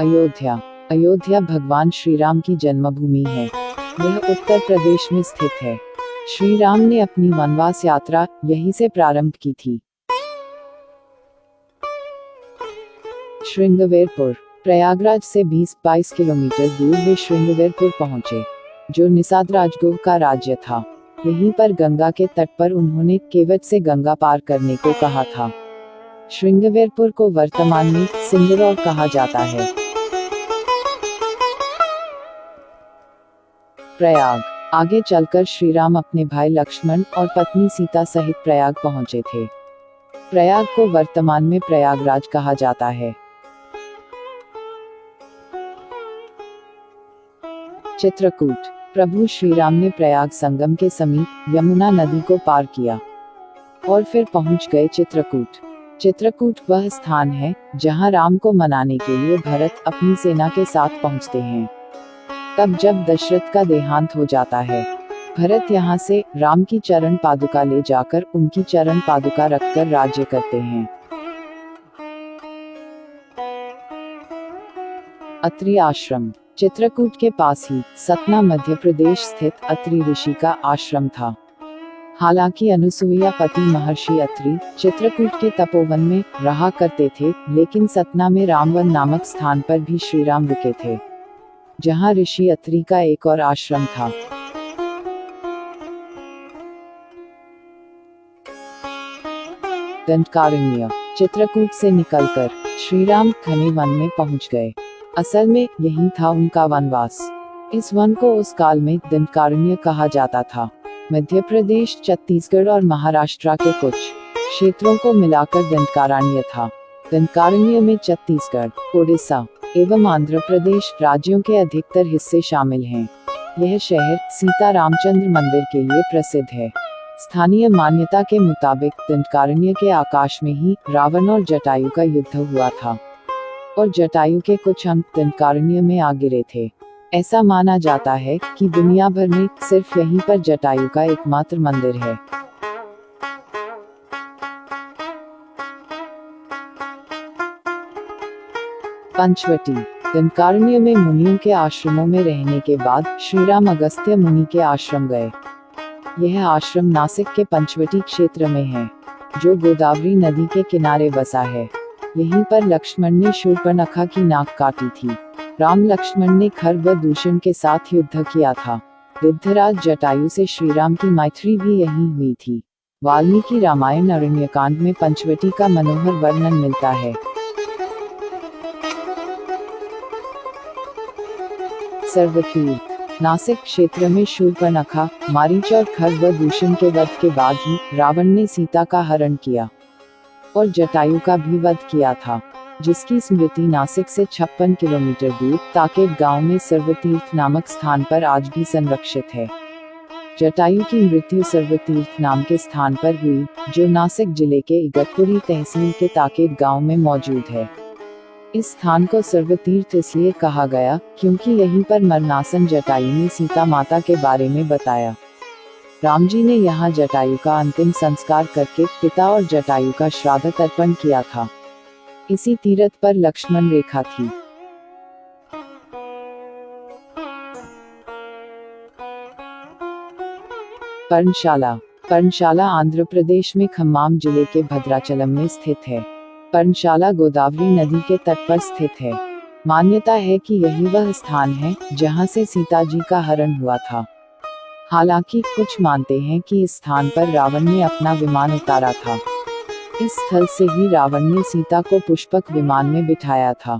अयोध्या। अयोध्या भगवान श्री राम की जन्मभूमि है। यह उत्तर प्रदेश में स्थित है। श्री राम ने अपनी वनवास यात्रा यहीं से प्रारंभ की थी। श्रृंगवेरपुर। प्रयागराज से 20-22 किलोमीटर दूर वे श्रृंगवेरपुर पहुंचे, जो निषाद राजगोह का राज्य था। यहीं पर गंगा के तट पर उन्होंने केवट से गंगा पार करने को कहा था। श्रृंगवेरपुर को वर्तमान में सिंगरौर कहा जाता है। प्रयाग। आगे चलकर श्री राम अपने भाई लक्ष्मण और पत्नी सीता सहित प्रयाग पहुंचे थे। प्रयाग को वर्तमान में प्रयागराज कहा जाता है। चित्रकूट। प्रभु श्री राम ने प्रयाग संगम के समीप यमुना नदी को पार किया और फिर पहुंच गए चित्रकूट। चित्रकूट वह स्थान है जहां राम को मनाने के लिए भरत अपनी सेना के साथ पहुंचते हैं। तब जब दशरथ का देहांत हो जाता है, भरत यहां से राम की चरण पादुका ले जाकर उनकी चरण पादुका रखकर राज्य करते हैं। अत्रि आश्रम। चित्रकूट के पास ही सतना मध्य प्रदेश स्थित अत्रि ऋषि का आश्रम था। हालांकि अनुसुईया पति महर्षि अत्रि चित्रकूट के तपोवन में रहा करते थे, लेकिन सतना में रामवन नामक स्थान पर भी श्री राम रुके थे, जहां ऋषि अत्रि का एक और आश्रम था। दंडकारण्य। चित्रकूट से निकलकर श्री राम घने वन में पहुंच गए। असल में यही था उनका वनवास। इस वन को उस काल में दंडकारण्य कहा जाता था। मध्य प्रदेश, छत्तीसगढ़ और महाराष्ट्र के कुछ क्षेत्रों को मिलाकर दंडकारण्य था। दंडकारण्य में छत्तीसगढ़, ओडिशा एवं आंध्र प्रदेश राज्यों के अधिकतर हिस्से शामिल हैं। यह शहर सीता रामचंद्र मंदिर के लिए प्रसिद्ध है। स्थानीय मान्यता के मुताबिक दंडकारण्य के आकाश में ही रावण और जटायु का युद्ध हुआ था और जटायु के कुछ अंग दंडकारण्य में आ गिरे थे। ऐसा माना जाता है कि दुनिया भर में सिर्फ यहीं पर जटायु का एकमात्र मंदिर है। पंचवटी। दंडकारण्य में मुनियों के आश्रमों में रहने के बाद श्री राम अगस्त्य मुनि के आश्रम गए। यह आश्रम नासिक के पंचवटी क्षेत्र में है, जो गोदावरी नदी के किनारे बसा है। यहीं पर लक्ष्मण ने शूर्पणखा की नाक काटी थी। राम लक्ष्मण ने खर व दूषण के साथ युद्ध किया था। गिद्धराज जटायु से श्री राम की मैत्री भी यहीं हुई थी। वाल्मीकि रामायण अरण्यकांड में पंचवटी का मनोहर वर्णन मिलता है। सर्वतीर्थ। नासिक क्षेत्र में शूर्पणखा, मारीच और खर व दूषण के वध के बाद ही रावण ने सीता का हरण किया और जटायु का भी वध किया था, जिसकी स्मृति नासिक से 56 किलोमीटर दूर ताकेत गांव में सर्वतीर्थ नामक स्थान पर आज भी संरक्षित है। जटायु की मृत्यु सर्वतीर्थ नाम के स्थान पर हुई, जो नासिक जिले के इगतपुरी तहसील के ताकेत गांव में मौजूद है। इस स्थान को सर्वतीर्थ इसलिए कहा गया क्योंकि यहीं पर मरणासन जटायु ने सीता माता के बारे में बताया। राम जी ने यहाँ जटायु का अंतिम संस्कार करके पिता और जटायु का श्राद्ध तर्पण किया था। इसी तीर्थ पर लक्ष्मण रेखा थी। पर्णशाला। पर्णशाला आंध्र प्रदेश में खम्माम जिले के भद्राचलम में स्थित है। पर्णशाला गोदावरी नदी के तट पर स्थित है। मान्यता है कि यही वह स्थान है जहां से सीता जी का हरण हुआ था। हालांकि कुछ मानते हैं कि इस स्थान पर रावण ने अपना विमान उतारा था। इस स्थल से ही रावण ने सीता को पुष्पक विमान में बिठाया था,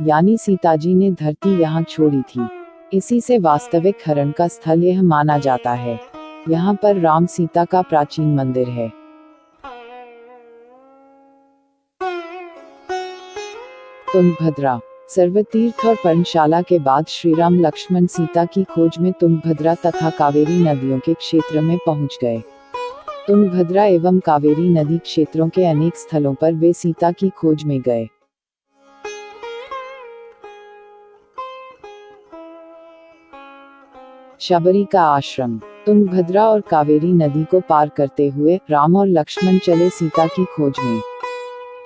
यानी सीता जी ने धरती यहाँ छोड़ी थी। इसी से वास्तविक हरण का स्थल यह माना जाता है। यहाँ पर राम सीता का प्राचीन मंदिर है। तुंगभद्रा। सर्वतीर्थ और पर्णशाला के बाद श्री राम लक्ष्मण सीता की खोज में तुंगभद्रा तथा कावेरी नदियों के क्षेत्र में पहुंच गए। तुंगभद्रा एवं कावेरी नदी क्षेत्रों के अनेक स्थलों पर वे सीता की खोज में गए। शबरी का आश्रम। तुंगभद्रा और कावेरी नदी को पार करते हुए राम और लक्ष्मण चले सीता की खोज में।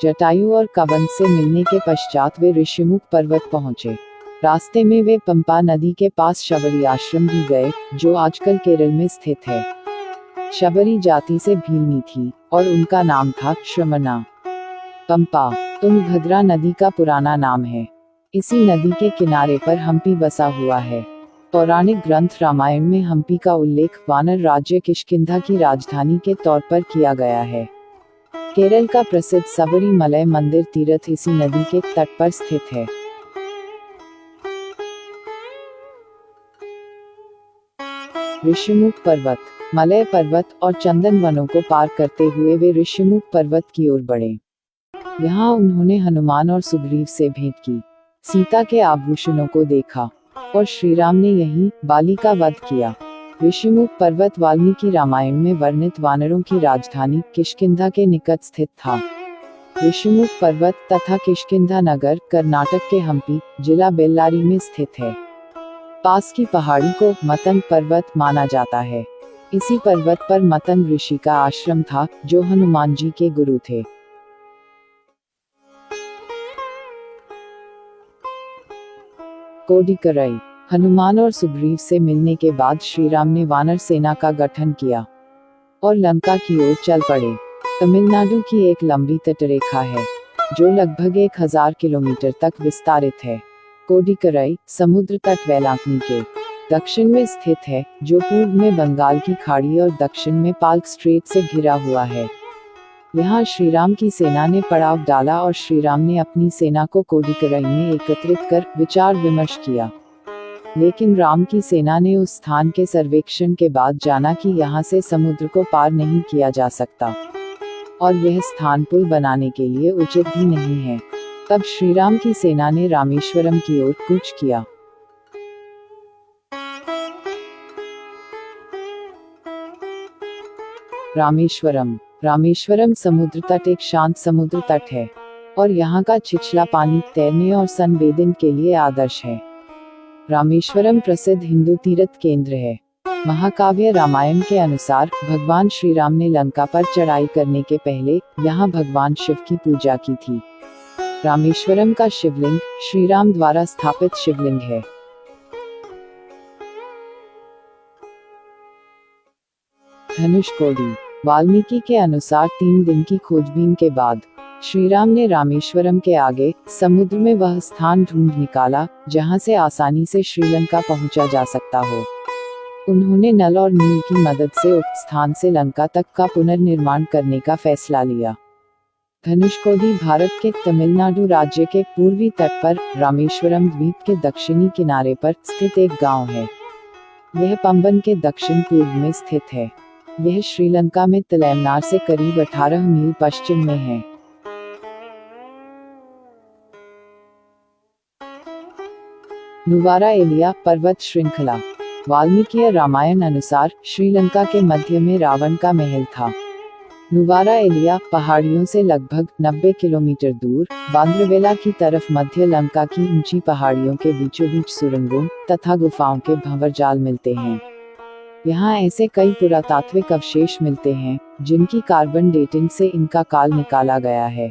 जटायु और कबंध से मिलने के पश्चात वे ऋषिमुख पर्वत पहुंचे। रास्ते में वे पंपा नदी के पास शबरी आश्रम भी गए, जो आजकल केरल में स्थित है। शबरी जाति से भीलनी थी और उनका नाम था श्रमणा। पंपा तुंगभद्रा नदी का पुराना नाम है। इसी नदी के किनारे पर हम्पी बसा हुआ है। पौराणिक ग्रंथ रामायण में हम्पी का उल्लेख वानर राज्य किष्किंधा की राजधानी के तौर पर किया गया है। केरल का प्रसिद्ध सबरीमलय मंदिर तीर्थ इसी नदी के तट पर स्थित है। ऋषिमुख पर्वत। मलय पर्वत और चंदन वनों को पार करते हुए वे ऋषिमुख पर्वत की ओर बढ़े। यहाँ उन्होंने हनुमान और सुग्रीव से भेंट की, सीता के आभूषणों को देखा और श्रीराम ने यहीं बाली का वध किया। ऋषिमुख पर्वत वाल्मीकि रामायण में वर्णित वानरों की राजधानी किष्किंधा के निकट स्थित था। ऋषिमुख पर्वत तथा किष्किंधा नगर कर्नाटक के हम्पी जिला बेल्लारी में स्थित है। पास की पहाड़ी को मतंग पर्वत माना जाता है। इसी पर्वत पर मतंग ऋषि का आश्रम था, जो हनुमान जी के गुरु थे। कोडिकराई। हनुमान और सुग्रीव से मिलने के बाद श्री राम ने वानर सेना का गठन किया और लंका की ओर चल पड़े। तमिलनाडु की एक लंबी तटरेखा है, जो लगभग 1000 किलोमीटर तक विस्तारित है। कोडिकराई समुद्र तट वेलांकनी के दक्षिण में स्थित है, जो पूर्व में बंगाल की खाड़ी और दक्षिण में पाल्क स्ट्रेट से घिरा हुआ है। यहाँ श्रीराम की सेना ने पड़ाव डाला और श्रीराम ने अपनी सेना को कोडिकराई में एकत्रित कर विचार विमर्श किया। लेकिन राम की सेना ने उस स्थान के सर्वेक्षण के बाद जाना कि यहाँ से समुद्र को पार नहीं किया जा सकता और यह स्थान पुल बनाने के लिए उचित भी नहीं है। तब श्रीराम की सेना ने रामेश्वरम की ओर कूच किया। रामेश्वरम समुद्र तट एक शांत समुद्र तट है और यहाँ का छिछला पानी तैरने और सनबेदिंग के लिए आदर्श है। रामेश्वरम प्रसिद्ध हिंदू तीर्थ केंद्र है। महाकाव्य रामायण के अनुसार भगवान श्री राम ने लंका पर चढ़ाई करने के पहले यहाँ भगवान शिव की पूजा की थी। रामेश्वरम का शिवलिंग श्री राम द्वारा स्थापित शिवलिंग है। धनुषकोडी। वाल्मीकि के अनुसार 3 दिन की खोजबीन के बाद श्री राम ने रामेश्वरम के आगे समुद्र में वह स्थान ढूंढ निकाला जहां से आसानी से श्रीलंका पहुंचा जा सकता हो। उन्होंने नल और नील की मदद से उक्त स्थान से लंका तक का पुनर्निर्माण करने का फैसला लिया। धनुषकोडी भारत के तमिलनाडु राज्य के पूर्वी तट पर रामेश्वरम द्वीप के दक्षिणी किनारे पर स्थित एक गांव है। यह पंबन के दक्षिण पूर्व में स्थित है। यह श्रीलंका में तलैमनार से करीब 18 मील पश्चिम में है। नुवारा एलिया पर्वत श्रृंखला। वाल्मीकि रामायण अनुसार श्रीलंका के मध्य में रावण का महल था। नुवारा एलिया पहाड़ियों से लगभग 90 किलोमीटर दूर बांद्रवेला की तरफ मध्य लंका की ऊंची पहाड़ियों के बीचों बीच सुरंगों तथा गुफाओं के भंवरजाल मिलते हैं। यहाँ ऐसे कई पुरातात्विक अवशेष मिलते हैं जिनकी कार्बन डेटिंग से इनका काल निकाला गया है।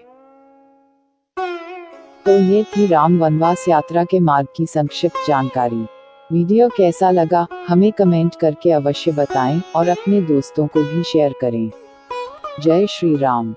तो ये थी राम वनवास यात्रा के मार्ग की संक्षिप्त जानकारी। वीडियो कैसा लगा हमें कमेंट करके अवश्य बताएं और अपने दोस्तों को भी शेयर करें। जय श्री राम।